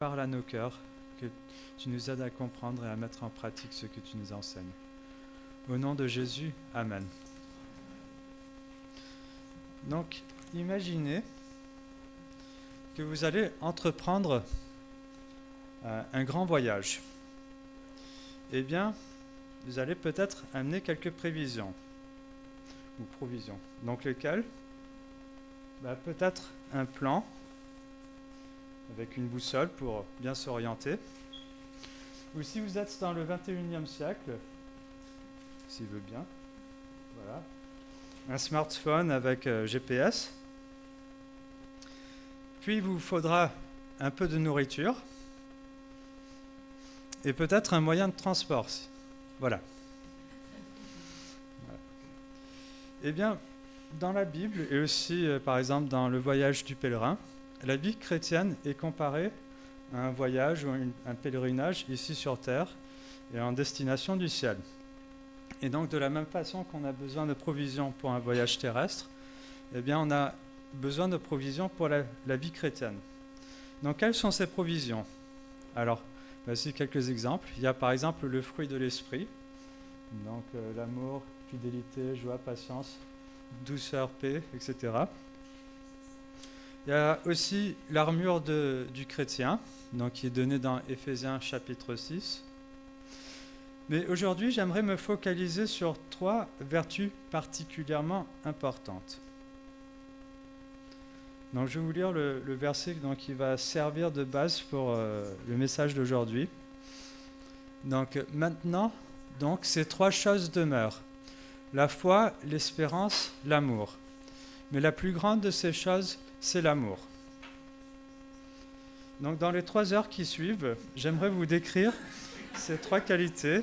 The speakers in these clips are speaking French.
parles à nos cœurs, que tu nous aides à comprendre et à mettre en pratique ce que tu nous enseignes. Au nom de Jésus, Amen. Donc, imaginez que vous allez entreprendre un grand voyage. Eh bien, vous allez peut-être amener quelques prévisions ou provisions. Donc, lesquelles ? Peut-être un plan avec une boussole pour bien s'orienter. Ou si vous êtes dans le 21e siècle, s'il veut bien, voilà, un smartphone avec GPS. Puis il vous faudra un peu de nourriture et peut-être un moyen de transport. Voilà. Eh bien, dans la Bible et aussi, par exemple, dans le voyage du pèlerin, la vie chrétienne est comparée à un voyage ou un pèlerinage ici sur terre et en destination du ciel. Et donc, de la même façon qu'on a besoin de provisions pour un voyage terrestre, eh bien, on a besoin de provisions pour la vie chrétienne. Donc, quelles sont ces provisions ? Alors, voici quelques exemples. Il y a par exemple le fruit de l'esprit, donc l'amour, fidélité, joie, patience, douceur, paix, etc. Il y a aussi l'armure du chrétien, donc qui est donnée dans Éphésiens chapitre 6. Mais aujourd'hui, j'aimerais me focaliser sur 3 vertus particulièrement importantes. Donc, je vais vous lire le verset qui va servir de base pour le message d'aujourd'hui. Donc, maintenant, ces 3 choses demeurent. La foi, l'espérance, l'amour. Mais la plus grande de ces choses, c'est l'amour. Donc, dans les 3 heures qui suivent, j'aimerais vous décrire ces 3 qualités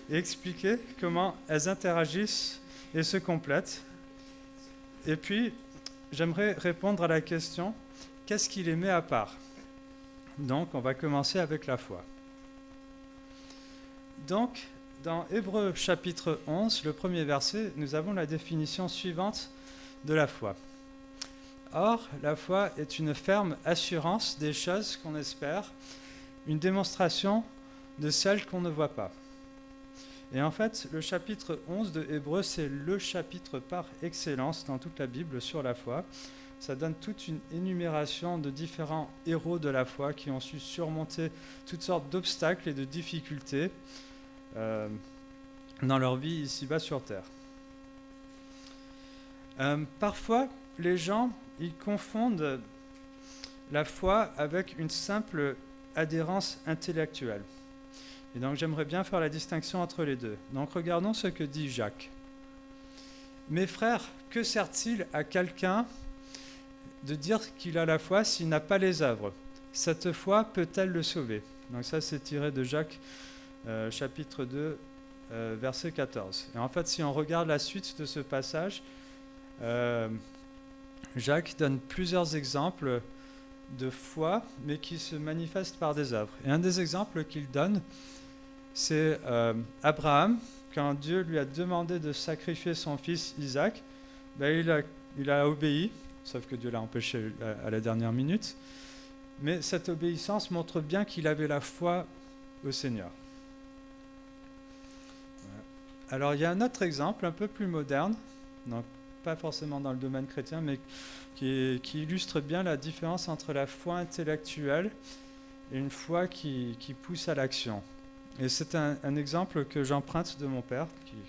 et expliquer comment elles interagissent et se complètent. Et puis, j'aimerais répondre à la question, qu'est-ce qui les met à part ? Donc, on va commencer avec la foi. Donc, dans Hébreux chapitre 11, le premier verset, nous avons la définition suivante de la foi. Or, la foi est une ferme assurance des choses qu'on espère, une démonstration de celles qu'on ne voit pas. Et en fait, le chapitre 11 de Hébreux, c'est le chapitre par excellence dans toute la Bible sur la foi. Ça donne toute une énumération de différents héros de la foi qui ont su surmonter toutes sortes d'obstacles et de difficultés dans leur vie ici-bas sur Terre. Parfois, les gens, ils confondent la foi avec une simple adhérence intellectuelle. Et donc, j'aimerais bien faire la distinction entre les deux. Donc, regardons ce que dit Jacques. « Mes frères, que sert-il à quelqu'un de dire qu'il a la foi s'il n'a pas les œuvres ? Cette foi peut-elle le sauver ?» Donc ça, c'est tiré de Jacques, chapitre 2, verset 14. Et en fait, si on regarde la suite de ce passage, Jacques donne plusieurs exemples de foi, mais qui se manifestent par des œuvres. Et un des exemples qu'il donne, c'est Abraham, quand Dieu lui a demandé de sacrifier son fils Isaac, il a obéi, sauf que Dieu l'a empêché à la dernière minute. Mais cette obéissance montre bien qu'il avait la foi au Seigneur. Alors il y a un autre exemple un peu plus moderne, donc pas forcément dans le domaine chrétien, mais qui illustre bien la différence entre la foi intellectuelle et une foi qui pousse à l'action. Et c'est un exemple que j'emprunte de mon père,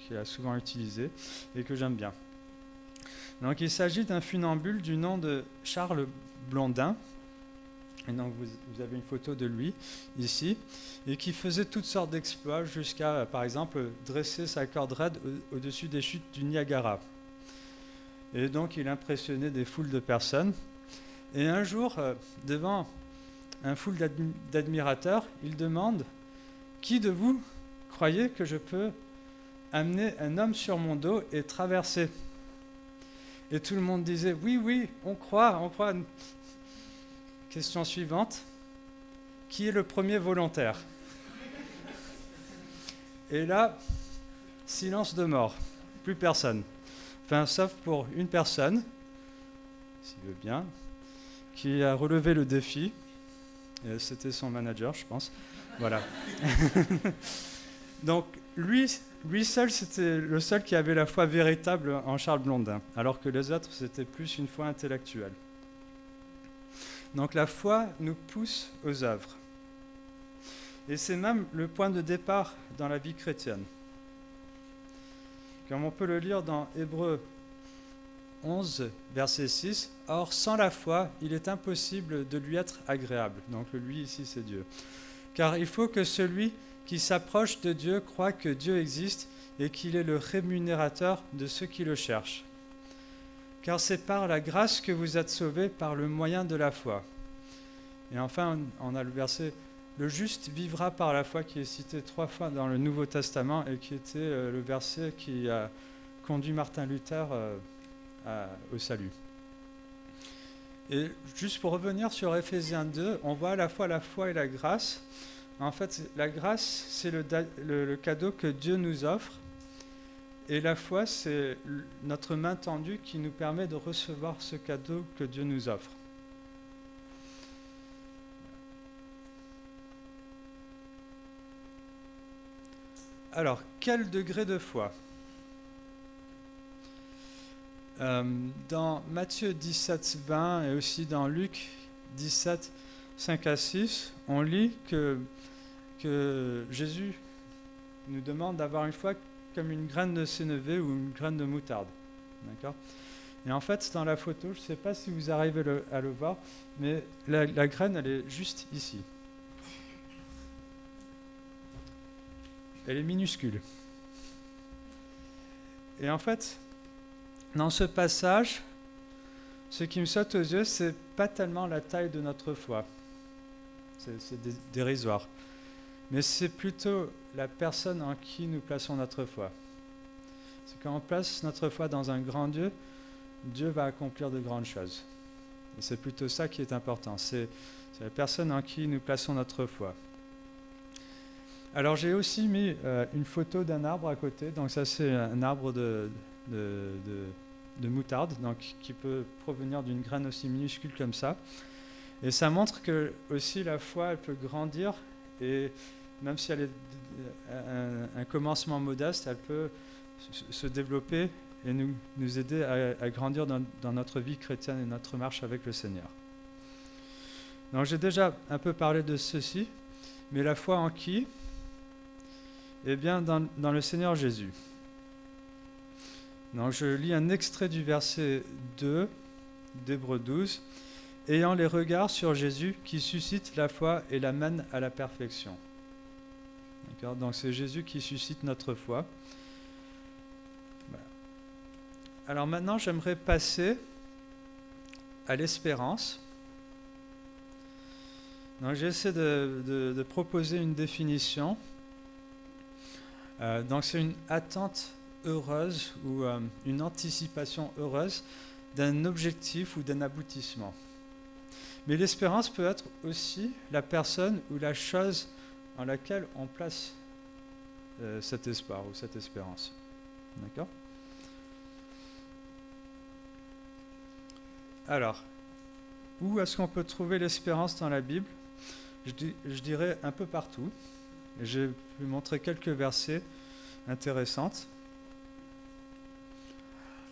qui a souvent utilisé et que j'aime bien. Donc il s'agit d'un funambule du nom de Charles Blondin. Et donc vous avez une photo de lui ici, et qui faisait toutes sortes d'exploits jusqu'à, par exemple, dresser sa corde raide au-dessus des chutes du Niagara. Et donc il impressionnait des foules de personnes. Et un jour, devant un foule d'admirateurs, il demande: qui de vous croyez que je peux amener un homme sur mon dos et traverser ? Et tout le monde disait: oui, on croit. Question suivante: qui est le premier volontaire ? Et là, silence de mort, plus personne. Enfin, sauf pour une personne, s'il veut bien, qui a relevé le défi. C'était son manager, je pense. Voilà. Donc, lui seul, c'était le seul qui avait la foi véritable en Charles Blondin, alors que les autres, c'était plus une foi intellectuelle. Donc, la foi nous pousse aux œuvres. Et c'est même le point de départ dans la vie chrétienne. Comme on peut le lire dans Hébreux 11, verset 6, « Or, sans la foi, il est impossible de lui être agréable. » Donc le « lui » ici, c'est Dieu. « Car il faut que celui qui s'approche de Dieu croit que Dieu existe et qu'il est le rémunérateur de ceux qui le cherchent. Car c'est par la grâce que vous êtes sauvés par le moyen de la foi. » Et enfin, on a le verset « Le juste vivra par la foi » qui est cité 3 fois dans le Nouveau Testament et qui était le verset qui a conduit Martin Luther au salut. Et juste pour revenir sur Éphésiens 2, on voit à la fois la foi et la grâce. En fait, la grâce, c'est le cadeau que Dieu nous offre, et la foi, c'est notre main tendue qui nous permet de recevoir ce cadeau que Dieu nous offre. Alors, quel degré de foi ? Dans Matthieu 17, 20 et aussi dans Luc 17, 5 à 6, on lit que Jésus nous demande d'avoir une foi comme une graine de sénévé ou une graine de moutarde. D'accord ? Et en fait, dans la photo, je ne sais pas si vous arrivez à le voir, mais la graine, elle est juste ici. Elle est minuscule. Et en fait, dans ce passage, ce qui me saute aux yeux, c'est pas tellement la taille de notre foi. C'est dérisoire. Mais c'est plutôt la personne en qui nous plaçons notre foi. C'est quand on place notre foi dans un grand Dieu, Dieu va accomplir de grandes choses. Et c'est plutôt ça qui est important. C'est la personne en qui nous plaçons notre foi. Alors j'ai aussi mis une photo d'un arbre à côté. Donc ça c'est un arbre de moutarde, donc qui peut provenir d'une graine aussi minuscule comme ça. Et ça montre que aussi la foi, elle peut grandir, et même si elle est un commencement modeste, elle peut se développer et nous aider à grandir dans notre vie chrétienne et notre marche avec le Seigneur. Donc j'ai déjà un peu parlé de ceci, mais la foi en qui ? Eh bien dans le Seigneur Jésus. Donc je lis un extrait du verset 2 d'Hébreux 12. « Ayant les regards sur Jésus qui suscite la foi et l'amène à la perfection. » D'accord ? Donc c'est Jésus qui suscite notre foi. Voilà. Alors maintenant, j'aimerais passer à l'espérance. Donc j'essaie de proposer une définition. Donc c'est une attente heureuse ou une anticipation heureuse d'un objectif ou d'un aboutissement. Mais l'espérance peut être aussi la personne ou la chose en laquelle on place cet espoir ou cette espérance. D'accord ? Alors, où est-ce qu'on peut trouver l'espérance dans la Bible ? Je dirais un peu partout. Je vais vous montrer quelques versets intéressants.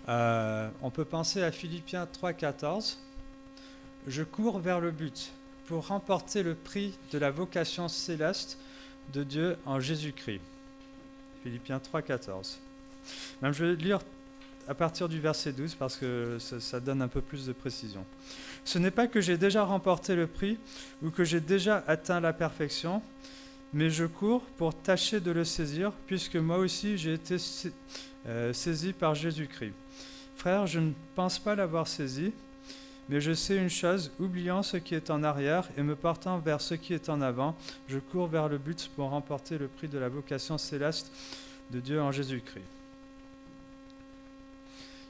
On peut penser à Philippiens 3,14. « Je cours vers le but pour remporter le prix de la vocation céleste de Dieu en Jésus-Christ. » Philippiens 3,14. Même je vais lire à partir du verset 12 parce que ça donne un peu plus de précision. « Ce n'est pas que j'ai déjà remporté le prix ou que j'ai déjà atteint la perfection, mais je cours pour tâcher de le saisir, puisque moi aussi j'ai été saisi par Jésus-Christ. Frère, je ne pense pas l'avoir saisi, mais je sais une chose, oubliant ce qui est en arrière et me portant vers ce qui est en avant, je cours vers le but pour remporter le prix de la vocation céleste de Dieu en Jésus-Christ. »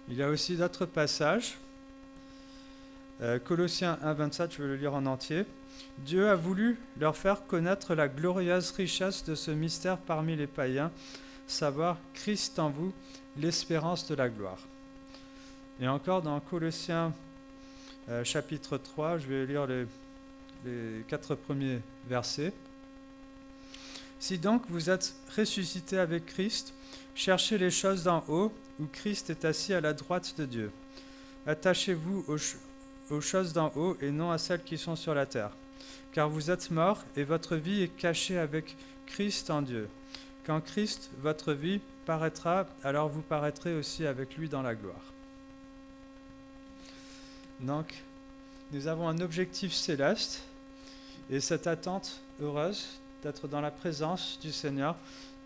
Il y a aussi d'autres passages. Colossiens 1,27, je vais le lire en entier. « Dieu a voulu leur faire connaître la glorieuse richesse de ce mystère parmi les païens, savoir Christ en vous, l'espérance de la gloire. » Et encore dans Colossiens chapitre 3, je vais lire les 4 premiers versets. Si donc vous êtes ressuscité avec Christ, cherchez les choses d'en haut, où Christ est assis à la droite de Dieu. Attachez-vous aux choses d'en haut et non à celles qui sont sur la terre. Car vous êtes morts et votre vie est cachée avec Christ en Dieu. Quand Christ, votre vie, paraîtra, alors vous paraîtrez aussi avec lui dans la gloire. Donc, nous avons un objectif céleste et cette attente heureuse d'être dans la présence du Seigneur,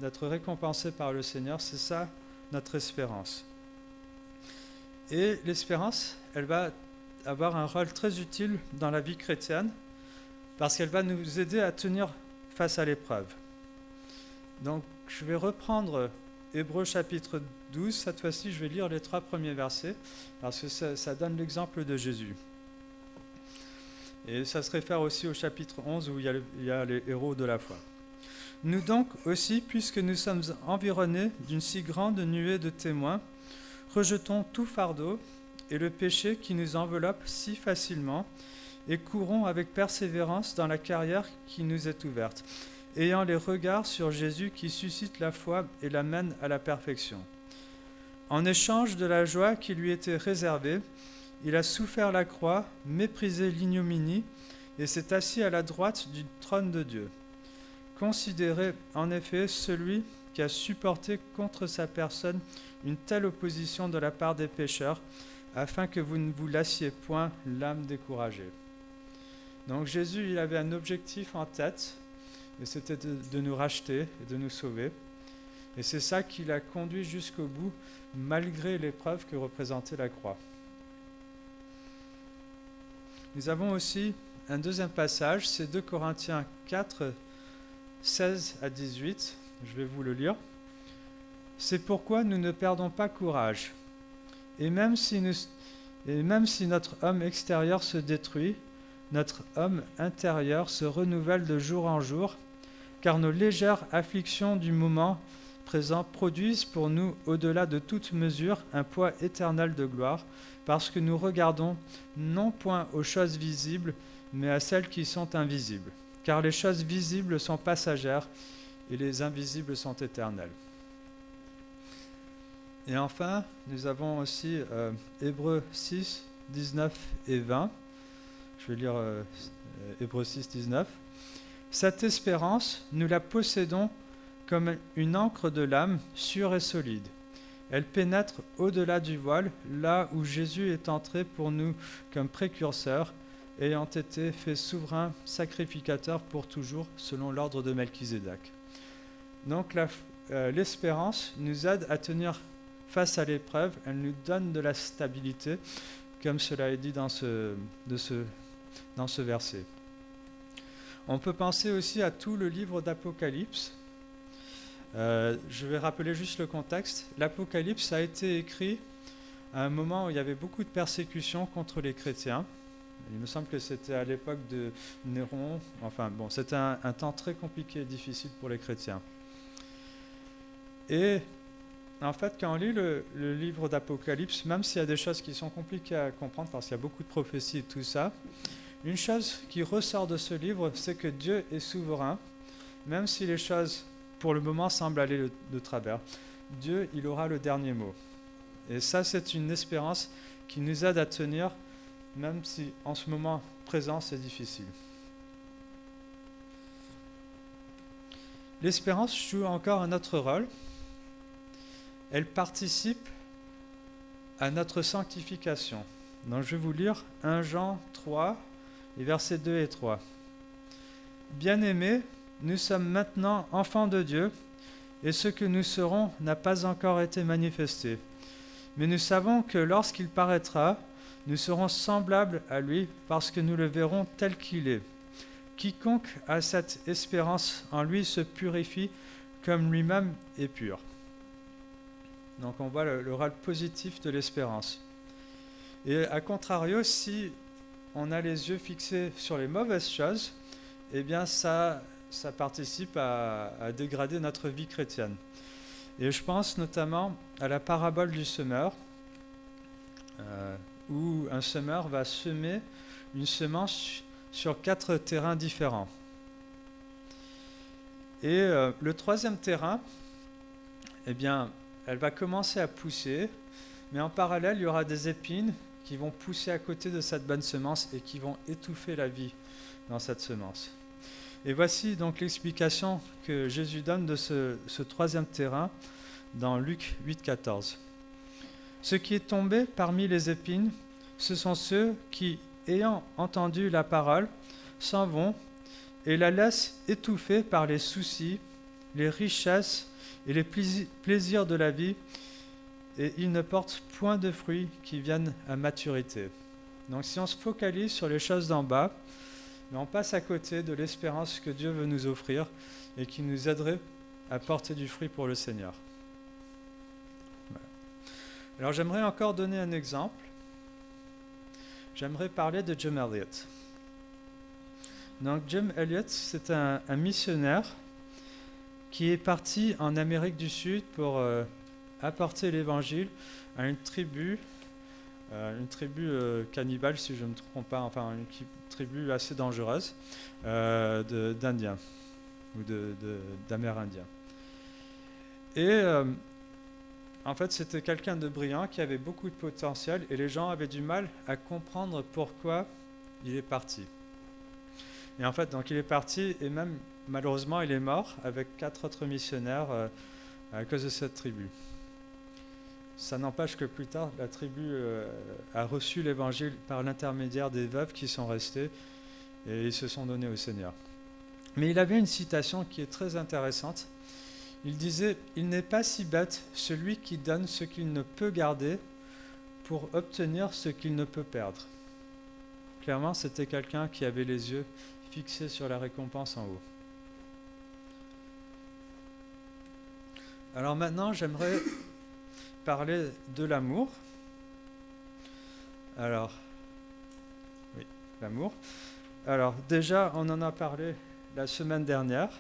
d'être récompensé par le Seigneur, c'est ça notre espérance. Et l'espérance, elle va avoir un rôle très utile dans la vie chrétienne parce qu'elle va nous aider à tenir face à l'épreuve. Donc, je vais reprendre Hébreux chapitre 12. Cette fois-ci, je vais lire les 3 premiers versets parce que ça donne l'exemple de Jésus. Et ça se réfère aussi au chapitre 11 où il y a les héros de la foi. Nous donc aussi, puisque nous sommes environnés d'une si grande nuée de témoins, rejetons tout fardeau et le péché qui nous enveloppe si facilement et courons avec persévérance dans la carrière qui nous est ouverte, ayant les regards sur Jésus qui suscite la foi et l'amène à la perfection. En échange de la joie qui lui était réservée, il a souffert la croix, méprisé l'ignominie et s'est assis à la droite du trône de Dieu. Considérez en effet celui qui a supporté contre sa personne une telle opposition de la part des pécheurs, afin que vous ne vous lassiez point l'âme découragée. Donc Jésus, il avait un objectif en tête, et c'était de nous racheter et de nous sauver. Et c'est ça qui l'a conduit jusqu'au bout, malgré l'épreuve que représentait la croix. Nous avons aussi un deuxième passage, c'est 2 Corinthiens 4, 16 à 18. Je vais vous le lire. C'est pourquoi nous ne perdons pas courage. Et même si notre homme extérieur se détruit, notre homme intérieur se renouvelle de jour en jour, car nos légères afflictions du moment présent produisent pour nous, au-delà de toute mesure, un poids éternel de gloire, parce que nous regardons non point aux choses visibles, mais à celles qui sont invisibles. Car les choses visibles sont passagères, et les invisibles sont éternelles. Et enfin, nous avons aussi Hébreux 6, 19 et 20. Je vais lire Hébreux 6, 19. Cette espérance, nous la possédons comme une ancre de l'âme sûre et solide. Elle pénètre au-delà du voile, là où Jésus est entré pour nous comme précurseur, ayant été fait souverain sacrificateur pour toujours, selon l'ordre de Melchisédek. Donc l'espérance nous aide à tenir face à l'épreuve, elle nous donne de la stabilité, comme cela est dit dans ce verset. On peut penser aussi à tout le livre d'Apocalypse. Je vais rappeler juste le contexte. L'Apocalypse a été écrit à un moment où il y avait beaucoup de persécutions contre les chrétiens. Il me semble que c'était à l'époque de Néron. Enfin bon, c'était un temps très compliqué et difficile pour les chrétiens. Et en fait, quand on lit le livre d'Apocalypse, même s'il y a des choses qui sont compliquées à comprendre, parce qu'il y a beaucoup de prophéties et tout ça, une chose qui ressort de ce livre, c'est que Dieu est souverain, même si les choses, pour le moment, semblent aller de travers. Dieu, il aura le dernier mot. Et ça, c'est une espérance qui nous aide à tenir, même si en ce moment présent, c'est difficile. L'espérance joue encore un autre rôle. Elle participe à notre sanctification. Donc je vais vous lire 1 Jean 3, les versets 2 et 3. Bien-aimés, nous sommes maintenant enfants de Dieu, et ce que nous serons n'a pas encore été manifesté. Mais nous savons que lorsqu'il paraîtra, nous serons semblables à lui, parce que nous le verrons tel qu'il est. Quiconque a cette espérance en lui se purifie comme lui-même est pur. Donc on voit le rôle positif de l'espérance. Et à contrario, si on a les yeux fixés sur les mauvaises choses, eh bien ça participe à dégrader notre vie chrétienne. Et je pense notamment à la parabole du semeur, où un semeur va semer une semence sur 4 terrains différents. Et le troisième terrain, eh bien, elle va commencer à pousser, mais en parallèle, il y aura des épines qui vont pousser à côté de cette bonne semence et qui vont étouffer la vie dans cette semence. Et voici donc l'explication que Jésus donne de ce troisième terrain dans Luc 8, 14. Ce qui est tombé parmi les épines, ce sont ceux qui, ayant entendu la parole, s'en vont et la laissent étouffer par les soucis, les richesses et les plaisirs de la vie, et ils ne portent point de fruits qui viennent à maturité. Donc si on se focalise sur les choses d'en bas, on passe à côté de l'espérance que Dieu veut nous offrir et qui nous aiderait à porter du fruit pour le Seigneur. Voilà. Alors j'aimerais encore donner un exemple. J'aimerais parler de Jim Elliot. Donc Jim Elliot, c'est un missionnaire qui est parti en Amérique du Sud pour apporter l'évangile à une tribu cannibale, si je ne me trompe pas, enfin une tribu assez dangereuse d'Indiens ou d'Amérindiens. Et en fait, c'était quelqu'un de brillant qui avait beaucoup de potentiel et les gens avaient du mal à comprendre pourquoi il est parti. Et en fait, donc il est parti et même malheureusement, il est mort avec 4 autres missionnaires à cause de cette tribu. Ça n'empêche que plus tard, la tribu a reçu l'évangile par l'intermédiaire des veuves qui sont restées et ils se sont donnés au Seigneur. Mais il avait une citation qui est très intéressante. Il disait « Il n'est pas si bête celui qui donne ce qu'il ne peut garder pour obtenir ce qu'il ne peut perdre. » Clairement, c'était quelqu'un qui avait les yeux fixés sur la récompense en haut. Alors maintenant, j'aimerais parler de l'amour. Alors, oui, l'amour. Alors, déjà, on en a parlé la semaine dernière.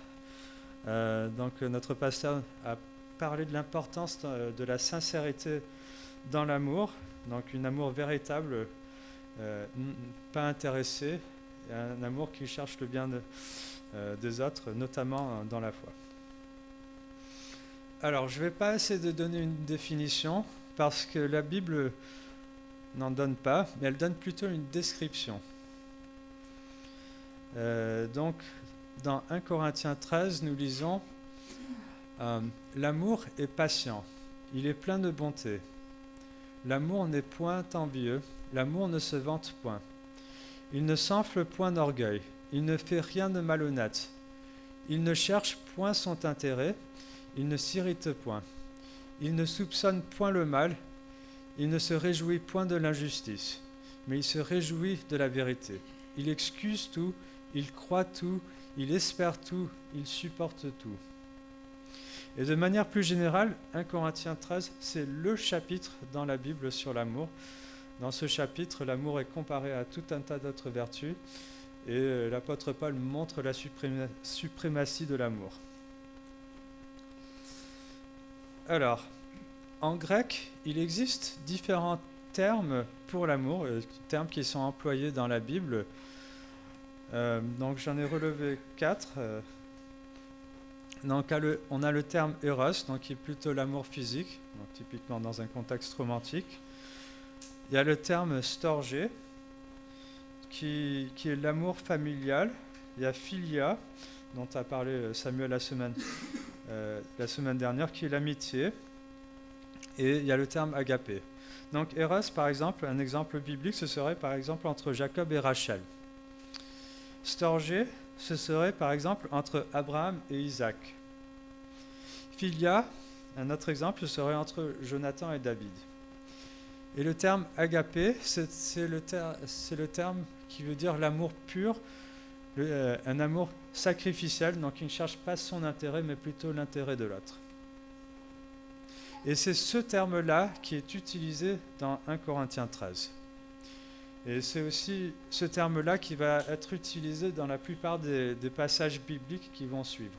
Donc, notre pasteur a parlé de l'importance de la sincérité dans l'amour. Donc, un amour véritable, pas intéressé, et un amour qui cherche le bien des autres, notamment dans la foi. Alors, je ne vais pas essayer de donner une définition, parce que la Bible n'en donne pas, mais elle donne plutôt une description. Donc, dans 1 Corinthiens 13, nous lisons « L'amour est patient, il est plein de bonté. L'amour n'est point envieux, l'amour ne se vante point. Il ne s'enfle point d'orgueil, il ne fait rien de malhonnête. Il ne cherche point son intérêt, il ne s'irrite point. Il ne soupçonne point le mal, il ne se réjouit point de l'injustice, mais il se réjouit de la vérité. Il excuse tout, il croit tout, il espère tout, il supporte tout. » Et de manière plus générale, 1 Corinthiens 13, c'est le chapitre dans la Bible sur l'amour. Dans ce chapitre, l'amour est comparé à tout un tas d'autres vertus, et l'apôtre Paul montre la suprématie de l'amour. Alors, en grec, il existe différents termes pour l'amour, termes qui sont employés dans la Bible. Donc j'en ai relevé 4. Donc on a le terme eros, donc qui est plutôt l'amour physique, donc typiquement dans un contexte romantique. Il y a le terme storgé, qui est l'amour familial. Il y a philia, dont a parlé Samuel la semaine dernière, qui est l'amitié. Et il y a le terme agapé. Donc eros, par exemple, un exemple biblique, ce serait par exemple entre Jacob et Rachel. Storgé, ce serait par exemple entre Abraham et Isaac. Philia, un autre exemple, ce serait entre Jonathan et David. Et le terme agapé, c'est le terme qui veut dire l'amour pur, un amour sacrificiel, donc qui ne cherche pas son intérêt, mais plutôt l'intérêt de l'autre. Et c'est ce terme-là qui est utilisé dans 1 Corinthiens 13. Et c'est aussi ce terme-là qui va être utilisé dans la plupart des passages bibliques qui vont suivre.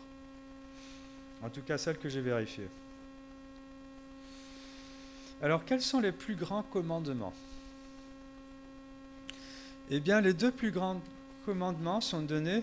En tout cas, celles que j'ai vérifiées. Alors, quels sont les plus grands commandements ? Eh bien, les 2 plus grands commandements sont donnés